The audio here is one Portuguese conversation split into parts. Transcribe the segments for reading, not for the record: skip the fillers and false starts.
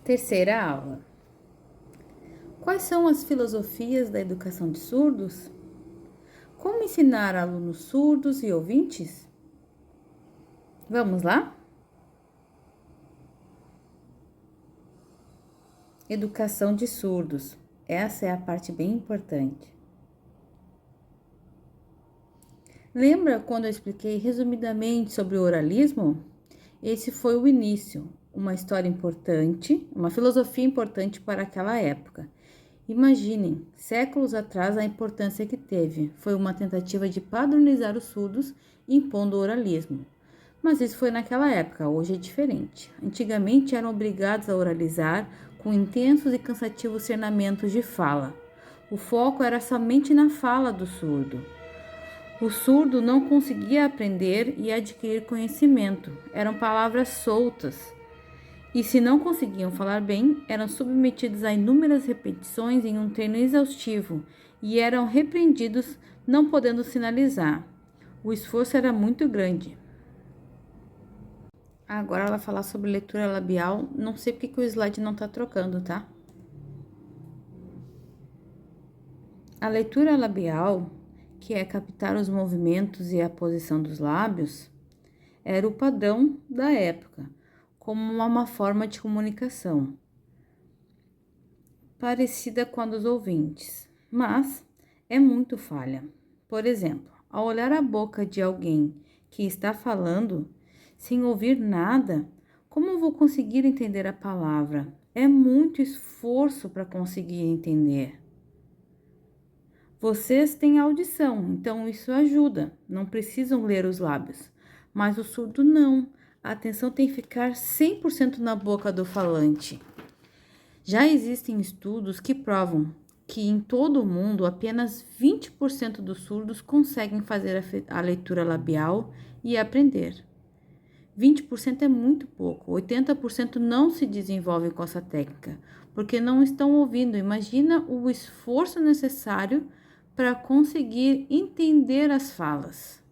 Terceira aula. Quais são as filosofias da educação de surdos? Como ensinar alunos surdos e ouvintes? Vamos lá? Educação de surdos. Essa é a parte bem importante. Lembra quando eu expliquei resumidamente sobre o oralismo? Esse foi o início, uma história importante, uma filosofia importante para aquela época. Imaginem, séculos atrás, a importância que teve. Foi uma tentativa de padronizar os surdos, impondo o oralismo. Mas isso foi naquela época, hoje é diferente. Antigamente eram obrigados a oralizar com intensos e cansativos treinamentos de fala. O foco era somente na fala do surdo. O surdo não conseguia aprender e adquirir conhecimento. Eram palavras soltas. E se não conseguiam falar bem, eram submetidos a inúmeras repetições em um treino exaustivo e eram repreendidos, não podendo sinalizar. O esforço era muito grande. Agora ela vai falar sobre leitura labial. Não sei porque o slide não está trocando, tá? A leitura labial, que é captar os movimentos e a posição dos lábios, era o padrão da época, como uma forma de comunicação, parecida com a dos ouvintes, mas é muito falha. Por exemplo, ao olhar a boca de alguém que está falando, sem ouvir nada, como vou conseguir entender a palavra? É muito esforço para conseguir entender. Vocês têm audição, então isso ajuda, não precisam ler os lábios. Mas o surdo não. A atenção tem que ficar 100% na boca do falante. Já existem estudos que provam que em todo o mundo apenas 20% dos surdos conseguem fazer a leitura labial e aprender. 20% é muito pouco, 80% não se desenvolvem com essa técnica, porque não estão ouvindo. Imagina o esforço necessário para conseguir entender as falas.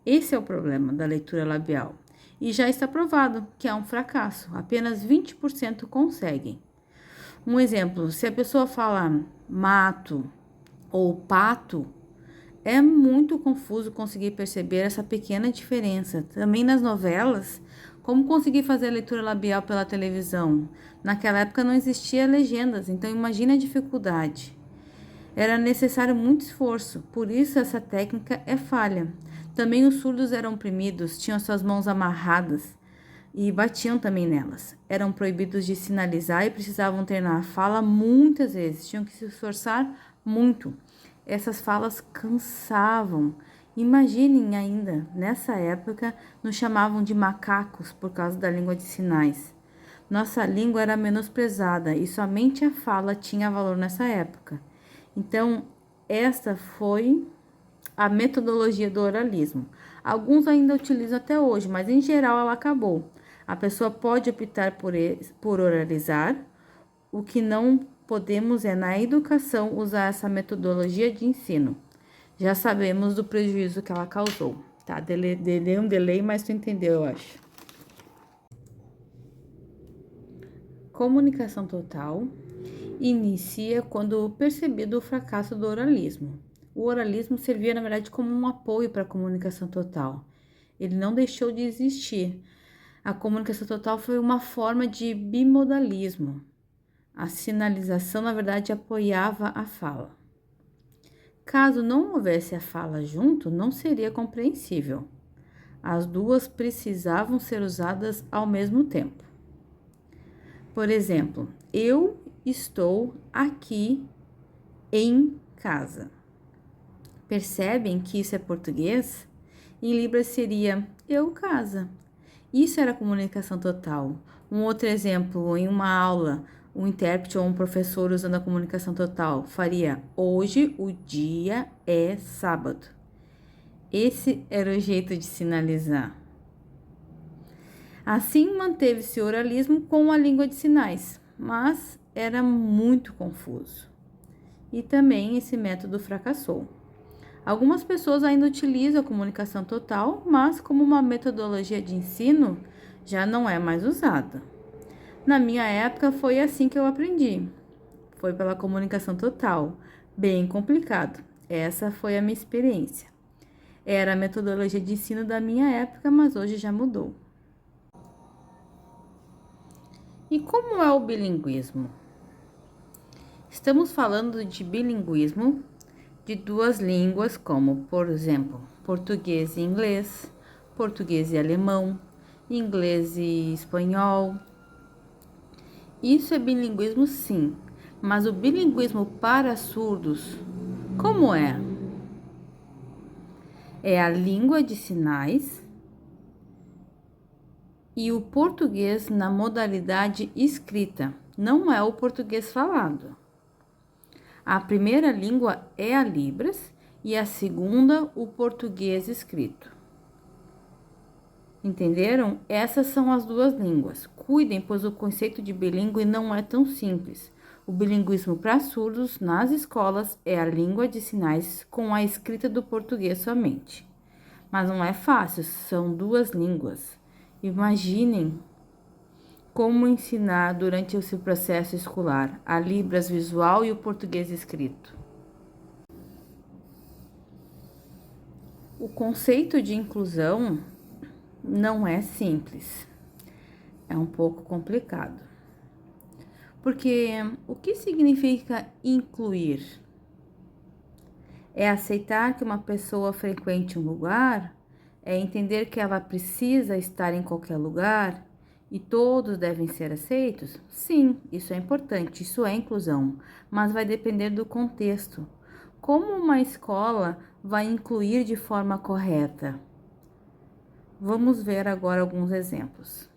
Esse é o problema da leitura labial. E já está provado que é um fracasso. Apenas 20% conseguem. Um exemplo, se a pessoa fala mato ou pato, é muito confuso conseguir perceber essa pequena diferença. Também nas novelas, como conseguir fazer a leitura labial pela televisão? Naquela época não existia legendas, então imagine a dificuldade. Era necessário muito esforço, por isso essa técnica é falha. Também os surdos eram oprimidos, tinham suas mãos amarradas e batiam também nelas. Eram proibidos de sinalizar e precisavam treinar a fala muitas vezes, tinham que se esforçar muito. Essas falas cansavam. Imaginem ainda, nessa época, nos chamavam de macacos por causa da língua de sinais. Nossa língua era menosprezada e somente a fala tinha valor nessa época. Então, esta foi a metodologia do oralismo. Alguns ainda utilizam até hoje, mas em geral ela acabou. A pessoa pode optar por oralizar. O que não podemos é, na educação, usar essa metodologia de ensino. Já sabemos do prejuízo que ela causou. Tá? Dei um delay, mas tu entendeu, eu acho. Comunicação total inicia quando percebido o fracasso do oralismo. O oralismo servia, na verdade, como um apoio para a comunicação total. Ele não deixou de existir. A comunicação total foi uma forma de bimodalismo. A sinalização, na verdade, apoiava a fala. Caso não houvesse a fala junto, não seria compreensível. As duas precisavam ser usadas ao mesmo tempo. Por exemplo, eu estou aqui em casa. Percebem que isso é português? Em Libras seria eu casa. Isso era comunicação total. Um outro exemplo, em uma aula, um intérprete ou um professor usando a comunicação total faria: hoje o dia é sábado. Esse era o jeito de sinalizar. Assim manteve-se o oralismo com a língua de sinais, mas era muito confuso. E também esse método fracassou. Algumas pessoas ainda utilizam a comunicação total, mas como uma metodologia de ensino já não é mais usada. Na minha época foi assim que eu aprendi. Foi pela comunicação total, bem complicado. Essa foi a minha experiência. Era a metodologia de ensino da minha época, mas hoje já mudou. E como é o bilinguismo? Estamos falando de bilinguismo de duas línguas, como, por exemplo, português e inglês, português e alemão, inglês e espanhol. Isso é bilinguismo, sim, mas o bilinguismo para surdos, como é? É a língua de sinais e o português na modalidade escrita, não é o português falado. A primeira língua é a Libras e a segunda, o português escrito. Entenderam? Essas são as duas línguas. Cuidem, pois o conceito de bilíngue não é tão simples. O bilinguismo para surdos nas escolas é a língua de sinais com a escrita do português somente. Mas não é fácil, são duas línguas. Imaginem como ensinar durante o seu processo escolar a Libras visual e o português escrito. O conceito de inclusão não é simples, é um pouco complicado. Porque o que significa incluir? É aceitar que uma pessoa frequente um lugar? É entender que ela precisa estar em qualquer lugar e todos devem ser aceitos? Sim, isso é importante, isso é inclusão, mas vai depender do contexto. Como uma escola vai incluir de forma correta? Vamos ver agora alguns exemplos.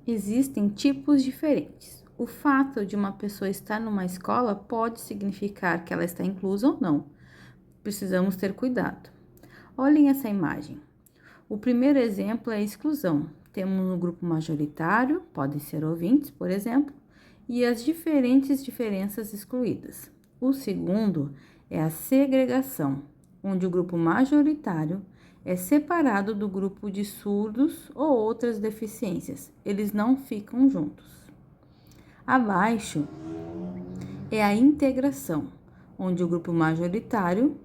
Existem tipos diferentes. O fato de uma pessoa estar numa escola pode significar que ela está inclusa ou não. Precisamos ter cuidado. Olhem essa imagem. O primeiro exemplo é a exclusão. Temos um grupo majoritário, podem ser ouvintes, por exemplo, e as diferentes diferenças excluídas. O segundo é a segregação, onde o grupo majoritário é separado do grupo de surdos ou outras deficiências. Eles não ficam juntos. Abaixo é a integração, onde o grupo majoritário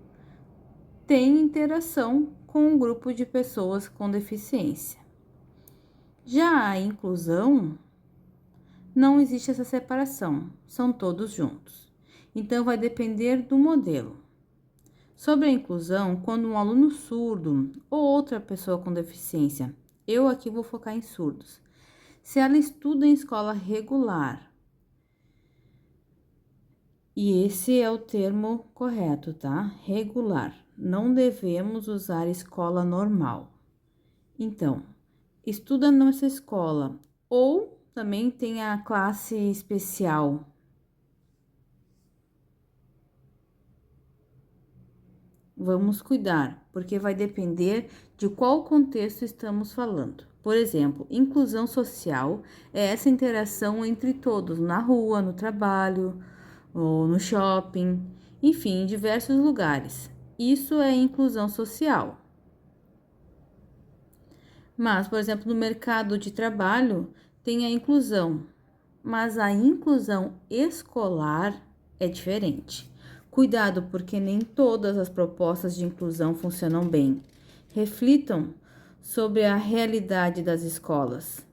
tem interação com um grupo de pessoas com deficiência. Já a inclusão, não existe essa separação, são todos juntos. Então, vai depender do modelo. Sobre a inclusão, quando um aluno surdo ou outra pessoa com deficiência, eu aqui vou focar em surdos, se ela estuda em escola regular, e esse é o termo correto, tá? Regular. Não devemos usar escola normal. Então, estuda nessa escola ou também tem a classe especial. Vamos cuidar, porque vai depender de qual contexto estamos falando. Por exemplo, inclusão social é essa interação entre todos, na rua, no trabalho, ou no shopping, enfim, em diversos lugares. Isso é inclusão social. Mas, por exemplo, no mercado de trabalho tem a inclusão, mas a inclusão escolar é diferente. Cuidado, porque nem todas as propostas de inclusão funcionam bem. Reflitam sobre a realidade das escolas.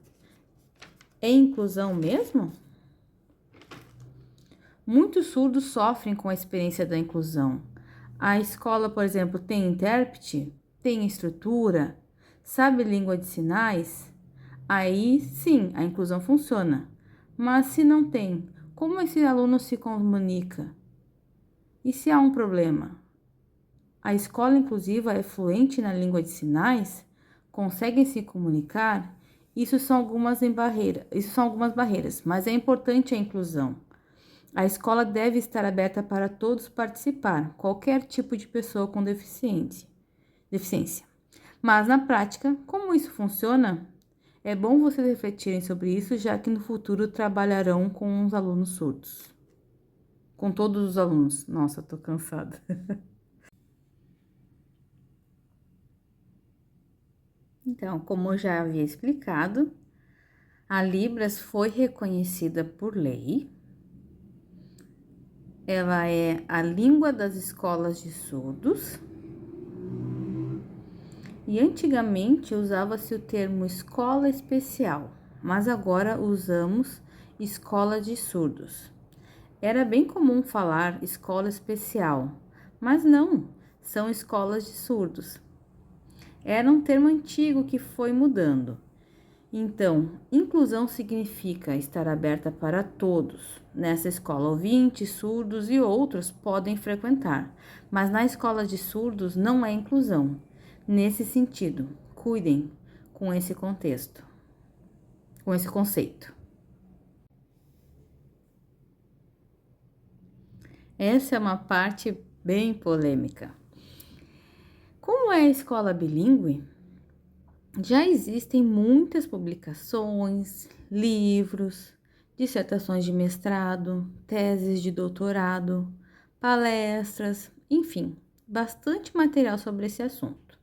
É inclusão mesmo? Muitos surdos sofrem com a experiência da inclusão. A escola, por exemplo, tem intérprete? Tem estrutura? Sabe língua de sinais? Aí sim, a inclusão funciona. Mas se não tem, como esse aluno se comunica? E se há um problema? A escola inclusiva é fluente na língua de sinais? Conseguem se comunicar? Isso são algumas barreiras, mas é importante a inclusão. A escola deve estar aberta para todos participar, qualquer tipo de pessoa com deficiência. Mas na prática, como isso funciona? É bom vocês refletirem sobre isso, já que no futuro trabalharão com os alunos surdos. Com todos os alunos. Nossa, tô cansada. Então, como eu já havia explicado, a Libras foi reconhecida por lei. Ela é a língua das escolas de surdos. E antigamente usava-se o termo escola especial, mas agora usamos escola de surdos. Era bem comum falar escola especial, mas não, são escolas de surdos. Era um termo antigo que foi mudando. Então, inclusão significa estar aberta para todos. Nessa escola, ouvintes, surdos e outros podem frequentar, mas na escola de surdos não é inclusão. Nesse sentido, cuidem com esse contexto, com esse conceito. Essa é uma parte bem polêmica. Como é a escola bilíngue? Já existem muitas publicações, livros, dissertações de mestrado, teses de doutorado, palestras, enfim, bastante material sobre esse assunto.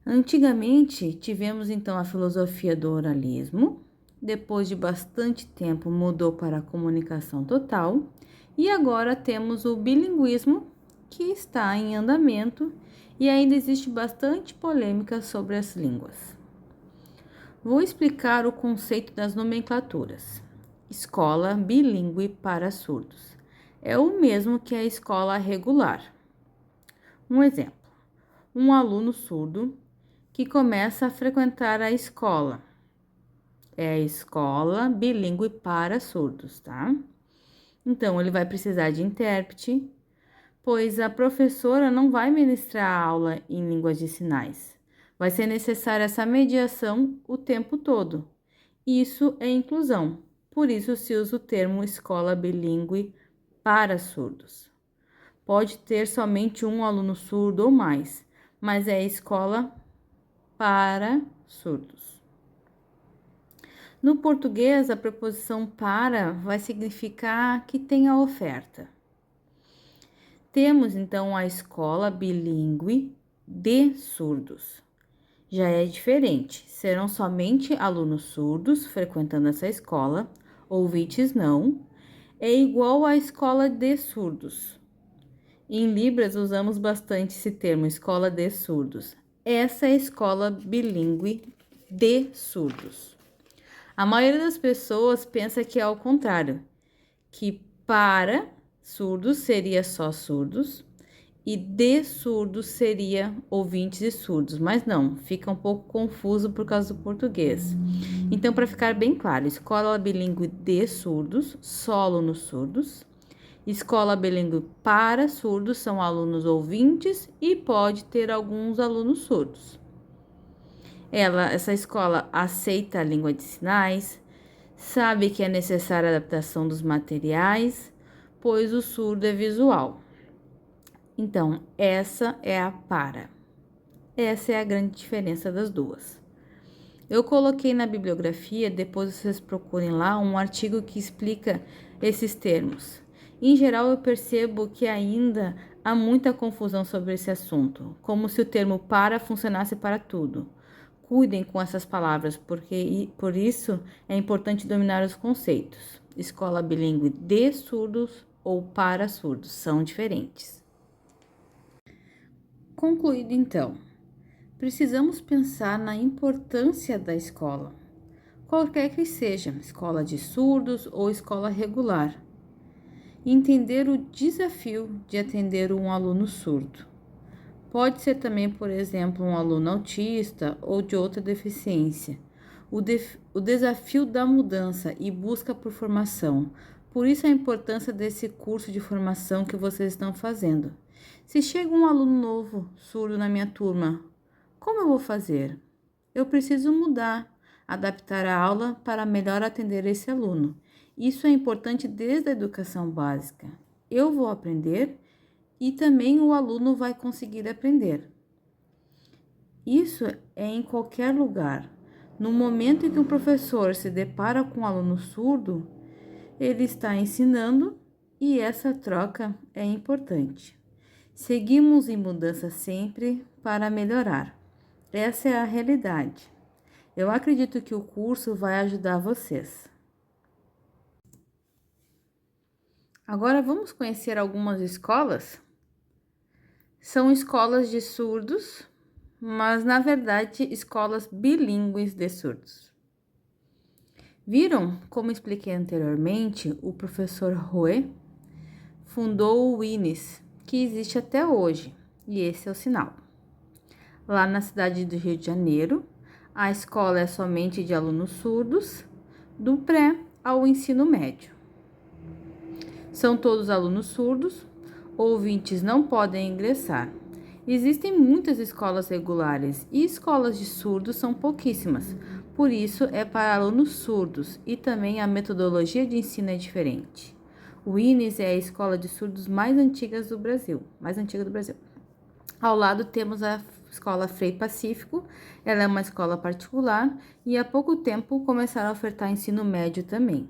Antigamente, tivemos então a filosofia do oralismo, depois de bastante tempo mudou para a comunicação total, e agora temos o bilinguismo, que está em andamento e ainda existe bastante polêmica sobre as línguas. Vou explicar o conceito das nomenclaturas. Escola bilíngue para surdos. É o mesmo que a escola regular. Um exemplo: um aluno surdo que começa a frequentar a escola. É a escola bilíngue para surdos, tá? Então, ele vai precisar de intérprete, pois a professora não vai ministrar a aula em línguas de sinais. Vai ser necessária essa mediação o tempo todo. Isso é inclusão, por isso se usa o termo escola bilíngue para surdos. Pode ter somente um aluno surdo ou mais, mas é escola para surdos. No português, a preposição para vai significar que tem a oferta. Temos então a escola bilíngue de surdos. Já é diferente, serão somente alunos surdos frequentando essa escola, ouvintes não, é igual à escola de surdos. Em Libras usamos bastante esse termo, escola de surdos. Essa é a escola bilíngue de surdos. A maioria das pessoas pensa que é ao contrário, que para surdos seria só surdos e de surdos seria ouvintes e surdos, mas não, fica um pouco confuso por causa do português. Então, para ficar bem claro, escola bilíngue de surdos, só alunos surdos. Escola bilíngue para surdos são alunos ouvintes e pode ter alguns alunos surdos. Essa escola aceita a língua de sinais, sabe que é necessária a adaptação dos materiais, pois o surdo é visual. Então, essa é a para. Essa é a grande diferença das duas. Eu coloquei na bibliografia, depois vocês procurem lá, um artigo que explica esses termos. Em geral, eu percebo que ainda há muita confusão sobre esse assunto, como se o termo para funcionasse para tudo. Cuidem com essas palavras, porque por isso é importante dominar os conceitos. Escola bilíngue de surdos ou para surdos são diferentes. Concluído então, precisamos pensar na importância da escola, qualquer que seja, escola de surdos ou escola regular, e entender o desafio de atender um aluno surdo. Pode ser também, por exemplo, um aluno autista ou de outra deficiência. O desafio da mudança e busca por formação. Por isso a importância desse curso de formação que vocês estão fazendo. Se chega um aluno novo, surdo na minha turma, como eu vou fazer? Eu preciso mudar, adaptar a aula para melhor atender esse aluno. Isso é importante desde a educação básica. Eu vou aprender e também o aluno vai conseguir aprender. Isso é em qualquer lugar. No momento em que um professor se depara com um aluno surdo, ele está ensinando e essa troca é importante. Seguimos em mudança sempre para melhorar. Essa é a realidade. Eu acredito que o curso vai ajudar vocês. Agora vamos conhecer algumas escolas? São escolas de surdos, mas na verdade escolas bilíngues de surdos. Viram? Como expliquei anteriormente, o professor Rue fundou o INES, que existe até hoje, e esse é o sinal. Lá na cidade do Rio de Janeiro, a escola é somente de alunos surdos, do pré ao ensino médio. São todos alunos surdos, ouvintes não podem ingressar. Existem muitas escolas regulares e escolas de surdos são pouquíssimas, por isso é para alunos surdos e também a metodologia de ensino é diferente. O INES é a escola de surdos mais antiga do Brasil. Ao lado temos a Escola Frei Pacífico, ela é uma escola particular e há pouco tempo começaram a ofertar ensino médio também.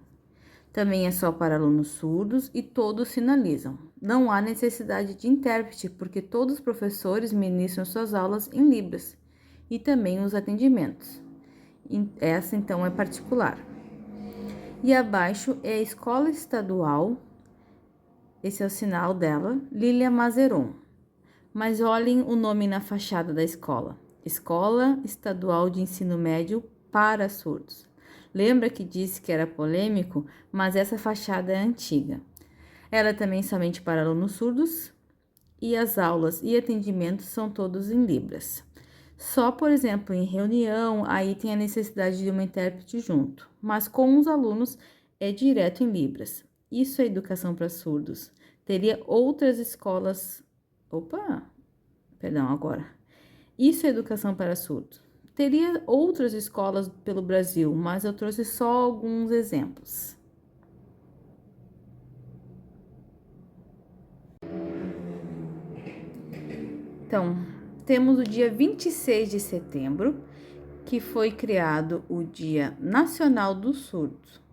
Também é só para alunos surdos e todos sinalizam. Não há necessidade de intérprete, porque todos os professores ministram suas aulas em Libras e também os atendimentos. Essa então é particular. E abaixo é a Escola Estadual, esse é o sinal dela, Lília Mazeron. Mas olhem o nome na fachada da escola: Escola Estadual de Ensino Médio para Surdos. Lembra que disse que era polêmico, mas essa fachada é antiga. Ela é também somente para alunos surdos e as aulas e atendimentos são todos em Libras. Só, por exemplo, em reunião, aí tem a necessidade de uma intérprete junto, mas com os alunos é direto em Libras. Isso é educação para surdos. Teria outras escolas. Isso é educação para surdos. Teria outras escolas pelo Brasil, mas eu trouxe só alguns exemplos. Então, temos o dia 26 de setembro, que foi criado o Dia Nacional dos Surdos.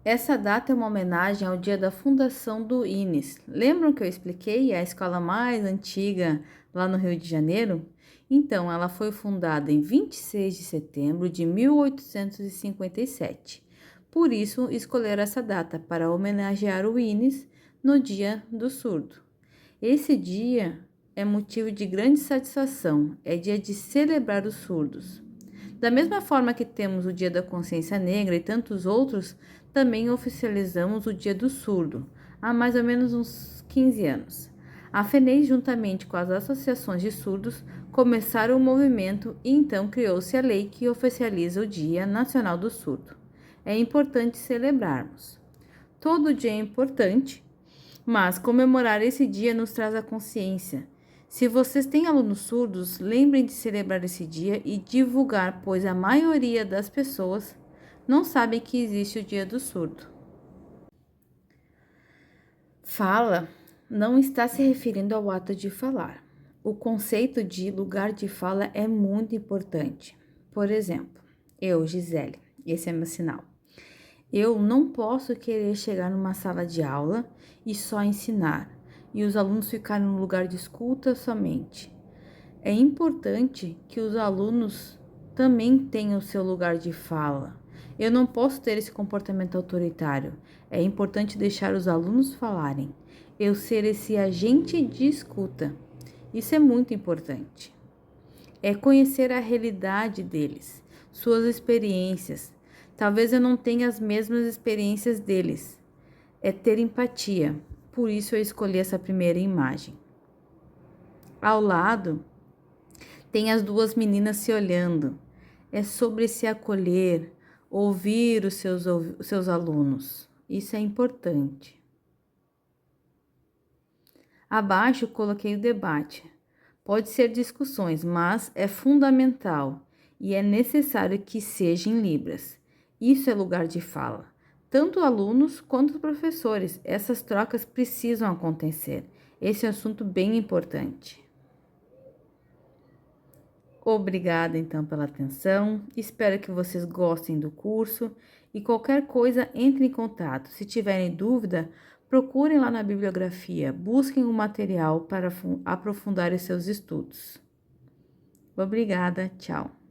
Essa data é uma homenagem ao dia da fundação do INES. Lembram que eu expliquei? É a escola mais antiga lá no Rio de Janeiro? Então, ela foi fundada em 26 de setembro de 1857. Por isso, escolheram essa data para homenagear o INES no Dia do Surdo. Esse dia é motivo de grande satisfação, é dia de celebrar os surdos. Da mesma forma que temos o Dia da Consciência Negra e tantos outros, também oficializamos o Dia do Surdo, há mais ou menos uns 15 anos. A FENEI, juntamente com as associações de surdos, começaram o movimento e então criou-se a lei que oficializa o Dia Nacional do Surdo. É importante celebrarmos. Todo dia é importante, mas comemorar esse dia nos traz a consciência. Se vocês têm alunos surdos, lembrem de celebrar esse dia e divulgar, pois a maioria das pessoas não sabe que existe o Dia do Surdo. Fala não está se referindo ao ato de falar. O conceito de lugar de fala é muito importante. Por exemplo, eu, Gisele, esse é meu sinal. Eu não posso querer chegar numa sala de aula e só ensinar, e os alunos ficarem no lugar de escuta somente. É importante que os alunos também tenham o seu lugar de fala. Eu não posso ter esse comportamento autoritário. É importante deixar os alunos falarem. Eu ser esse agente de escuta. Isso é muito importante. É conhecer a realidade deles, suas experiências. Talvez eu não tenha as mesmas experiências deles. É ter empatia. Por isso eu escolhi essa primeira imagem. Ao lado, tem as duas meninas se olhando. É sobre se acolher, ouvir os seus alunos. Isso é importante. Abaixo coloquei o debate. Pode ser discussões, mas é fundamental e é necessário que seja em Libras. Isso é lugar de fala. Tanto alunos quanto professores, essas trocas precisam acontecer. Esse é um assunto bem importante. Obrigada, então, pela atenção. Espero que vocês gostem do curso e qualquer coisa, entre em contato. Se tiverem dúvida, procurem lá na bibliografia, busquem o material para aprofundar os seus estudos. Obrigada, tchau.